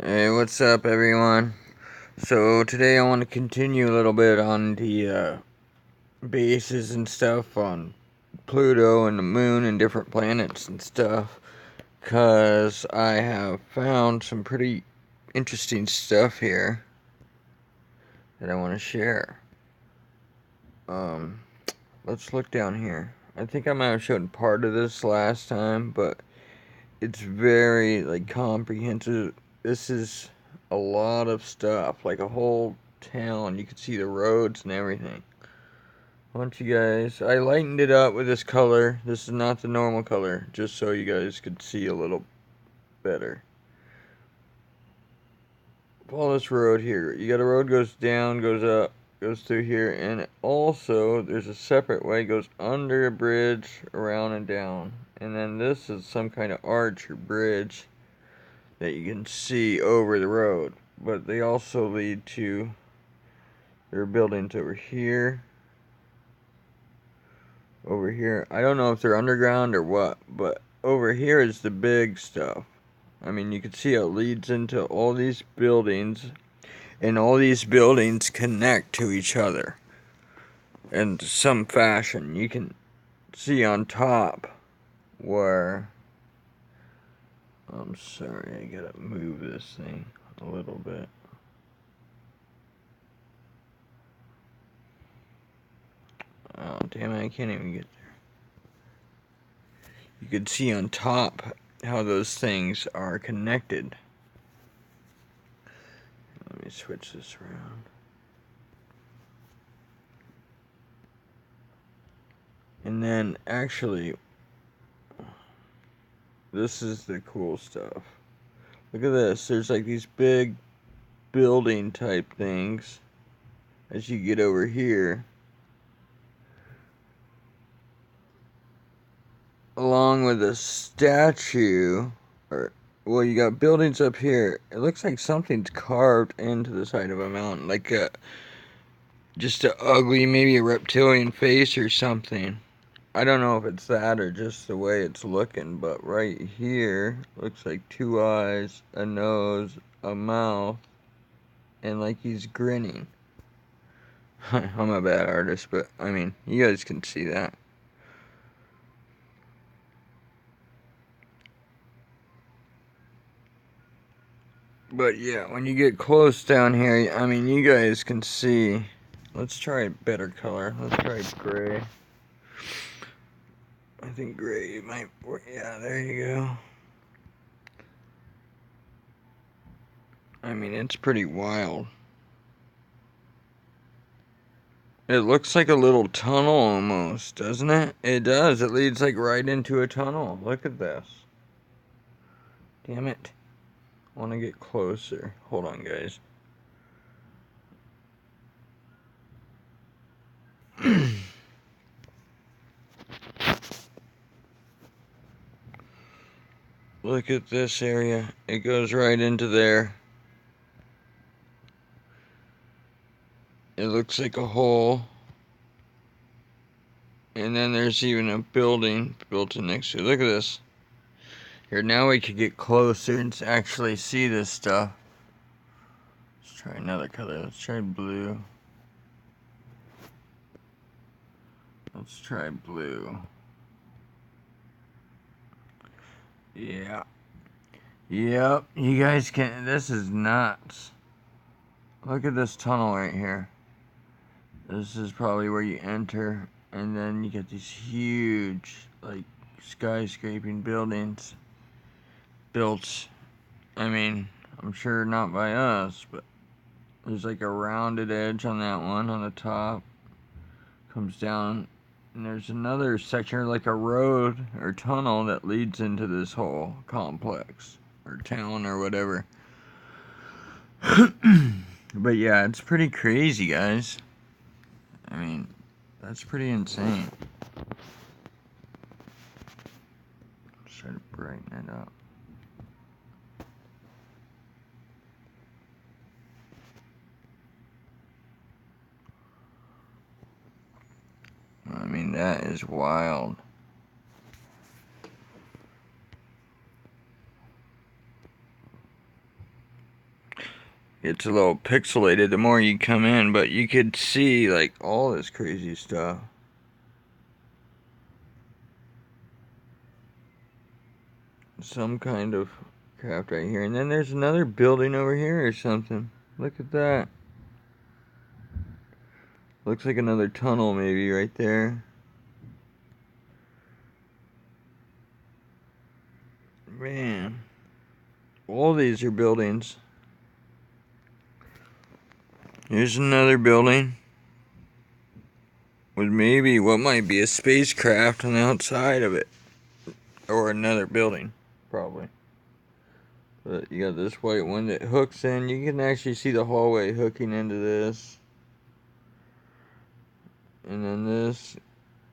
Hey, what's up, everyone? So, today I want to continue a little bit on the bases and stuff on Pluto and the moon and different planets and stuff. Because I have found some pretty interesting stuff here that I want to share. Um, let's look down here. I think I might have shown part of this last time, but it's very, comprehensive. This is a lot of stuff, like a whole town. You can see the roads and everything. I want you guys, I lightened it up with this color. This is not the normal color, just so you guys could see a little better. Follow this road here. You got a road goes down, goes up, goes through here, and also there's a separate way, goes under a bridge, around and down. And then this is some kind of arch or bridge that you can see over the road. But they also lead to, there are buildings over here. Over here, I don't know if they're underground or what, but over here is the big stuff. I mean, you can see it leads into all these buildings, and all these buildings connect to each other in some fashion. You can see on top where, I'm sorry, I gotta move this thing a little bit. Oh, damn it, I can't even get there. You can see on top how those things are connected. Let me switch this around. And then, actually, this is the cool stuff. Look at this. There's like these big building type things as you get over here. Along with a statue, or, well, you got buildings up here. It looks like something's carved into the side of a mountain, like just a ugly, maybe a reptilian face or something. I don't know if it's that or just the way it's looking, but right here looks like two eyes, a nose, a mouth, and like he's grinning. I'm a bad artist, but I mean, you guys can see that. But yeah, when you get close down here, I mean, you guys can see. Let's try a better color. Let's try gray. I think gray might work. Yeah, there you go. I mean, it's pretty wild. It looks like a little tunnel almost, doesn't it? It does. It leads like right into a tunnel. Look at this. Damn it. I want to get closer. Hold on, guys. Look at this area. It goes right into there. It looks like a hole. And then there's even a building built in next to it. Look at this. Here, now we can get closer and actually see this stuff. Let's try another color. Let's try blue. Let's try blue. Yeah. Yep. You guys can. This is nuts. Look at this tunnel right here. This is probably where you enter. And then you get these huge, like, skyscraping buildings built. I mean, I'm sure not by us, but there's like a rounded edge on that one on the top. Comes down, and there's another section, like a road or tunnel, that leads into this whole complex or town or whatever. But yeah, it's pretty crazy, guys. I mean, that's pretty insane. Let's try to brighten it up. I mean, that is wild. It's a little pixelated the more you come in, but you could see like all this crazy stuff. Some kind of craft right here. And then there's another building over here or something. Look at that. Looks like another tunnel maybe right there. Man. All these are buildings. Here's another building. With maybe what might be a spacecraft on the outside of it. Or another building. Probably. But you got this white one that hooks in. You can actually see the hallway hooking into this. And then this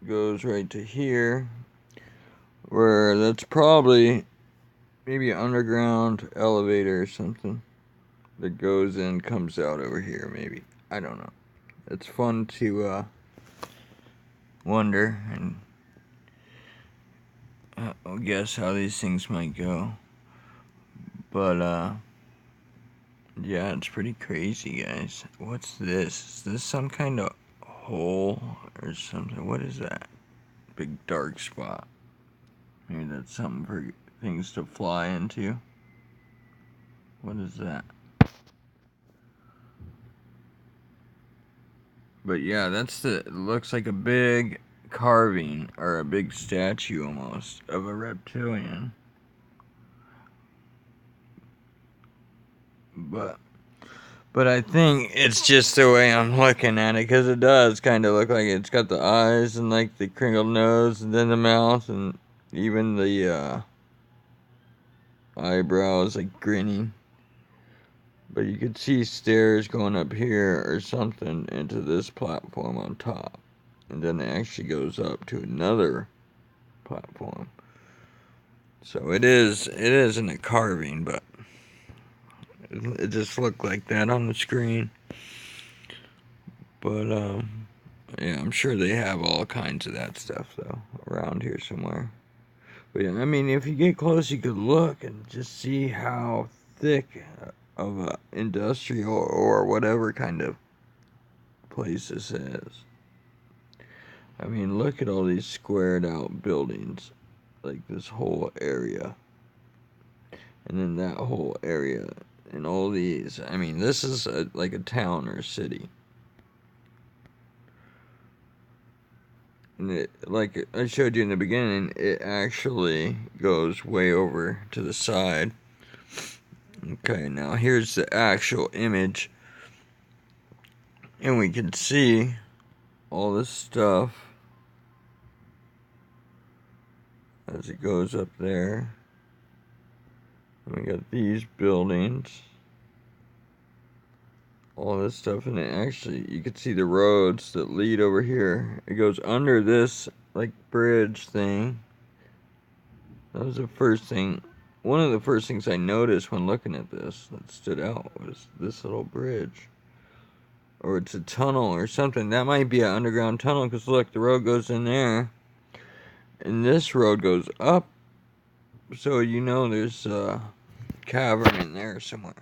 goes right to here. Where that's probably maybe an underground elevator or something. That goes in, comes out over here maybe. I don't know. It's fun to wonder and guess how these things might go. But yeah, it's pretty crazy, guys. What's this? Is this some kind of hole or something? What is that? Big dark spot. Maybe that's something for things to fly into. What is that? But yeah, it looks like a big carving or a big statue almost of a reptilian. But I think it's just the way I'm looking at it, because it does kind of look like it's got the eyes and like the crinkled nose and then the mouth and even the eyebrows like grinning. But you could see stairs going up here or something into this platform on top. And then it actually goes up to another platform. So it isn't a carving, but it just looked like that on the screen. But yeah, I'm sure they have all kinds of that stuff though around here somewhere. But yeah, I mean, if you get close, you could look and just see how thick of a industrial or whatever kind of place this is. I mean, look at all these squared out buildings, like this whole area, and then that whole area, and all these. I mean, this is like a town or a city. And it, like I showed you in the beginning, it actually goes way over to the side. Okay, now here's the actual image. And we can see all this stuff as it goes up there. And we got these buildings. All this stuff, and it actually, you can see the roads that lead over here. It goes under this, like, bridge thing. That was the first thing, one of the first things I noticed when looking at this that stood out was this little bridge. Or it's a tunnel or something. That might be an underground tunnel, because look, the road goes in there. And this road goes up. So you know there's a cavern in there somewhere.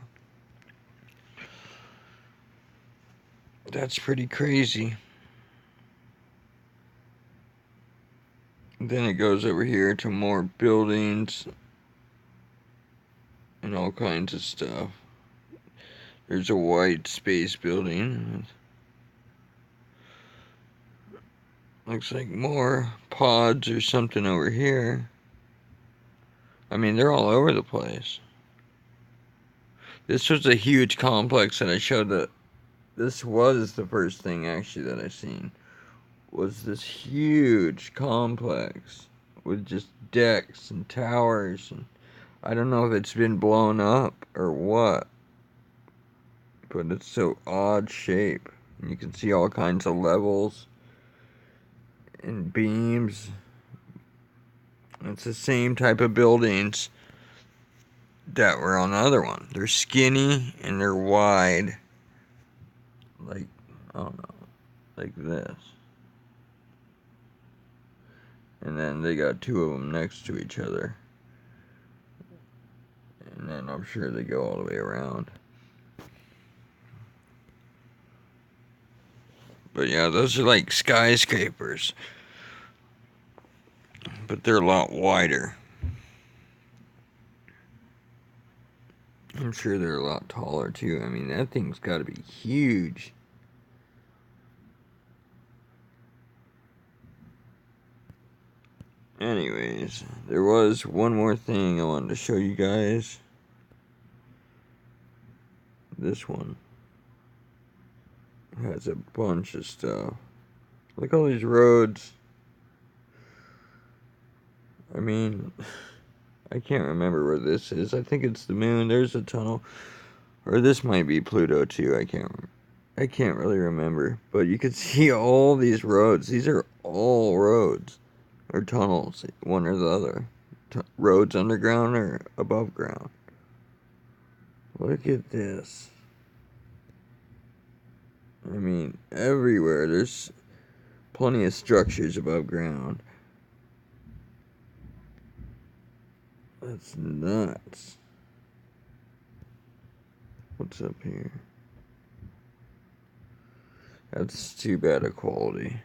That's pretty crazy. Then it goes over here to more buildings and all kinds of stuff. There's a white space building. Looks like more pods or something over here. I mean, they're all over the place. This was a huge complex that I showed that this was the first thing actually that I seen. Was this huge complex with just decks and towers, and I don't know if it's been blown up or what, but it's so odd shape. You can see all kinds of levels and beams. It's the same type of buildings that were on the other one. They're skinny and they're wide, like, I don't know, like this. And then they got two of them next to each other. And then I'm sure they go all the way around. But yeah, those are like skyscrapers. But they're a lot wider. I'm sure they're a lot taller too. I mean, that thing's got to be huge. Anyways, there was one more thing I wanted to show you guys. This one has a bunch of stuff. Look at all these roads. I mean, I can't remember where this is. I think it's the moon. There's a tunnel. Or this might be Pluto too. I can't really remember. But you can see all these roads. These are all roads. Or tunnels. One or the other. Roads underground or above ground. Look at this. I mean, everywhere. There's plenty of structures above ground. That's nuts. What's up here? That's too bad a quality.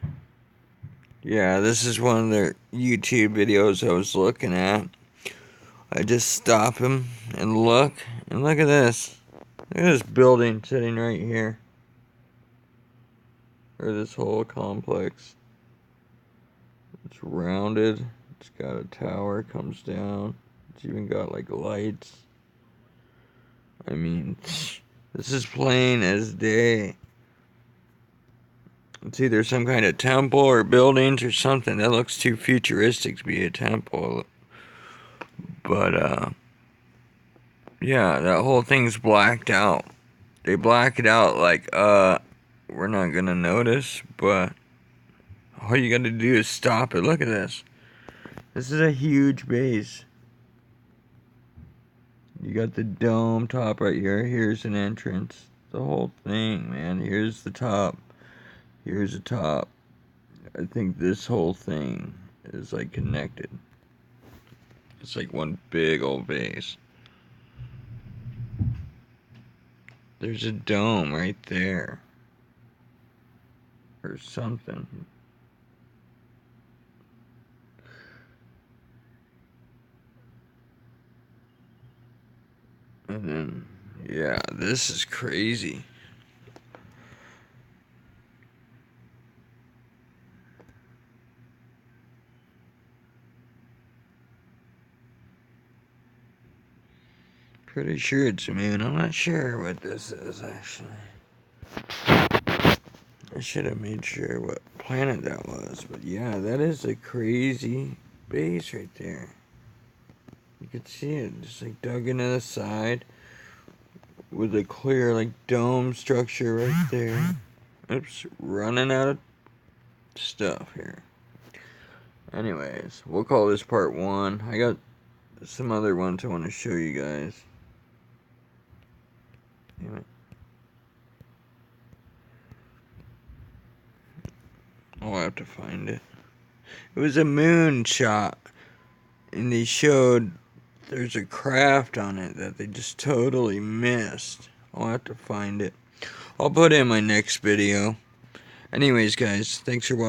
Yeah, this is one of their YouTube videos I was looking at. I just stop him and look at this. Look at this building sitting right here. Or this whole complex. It's rounded. It's got a tower, comes down. It's even got like lights. I mean, this is plain as day. It's either some kind of temple or buildings or something. That looks too futuristic to be a temple. But, yeah, that whole thing's blacked out. They black it out like, we're not gonna notice, but all you gotta do is stop it. Look at this. This is a huge base. You got the dome top right here. Here's an entrance. The whole thing, man. Here's the top. Here's the top. I think this whole thing is like connected. It's like one big old base. There's a dome right there. Or something. And then, yeah, this is crazy. Pretty sure it's a moon. I'm not sure what this is, actually. I should have made sure what planet that was. But yeah, that is a crazy base right there. You can see it just like dug into the side with a clear like dome structure right there. Oops, running out of stuff here. Anyways, we'll call this part 1. I got some other ones I want to show you guys. Damn it. I'll have to find it. It was a moon shot, and they showed there's a craft on it that they just totally missed. I'll have to find it. I'll put it in my next video. Anyways, guys, thanks for watching.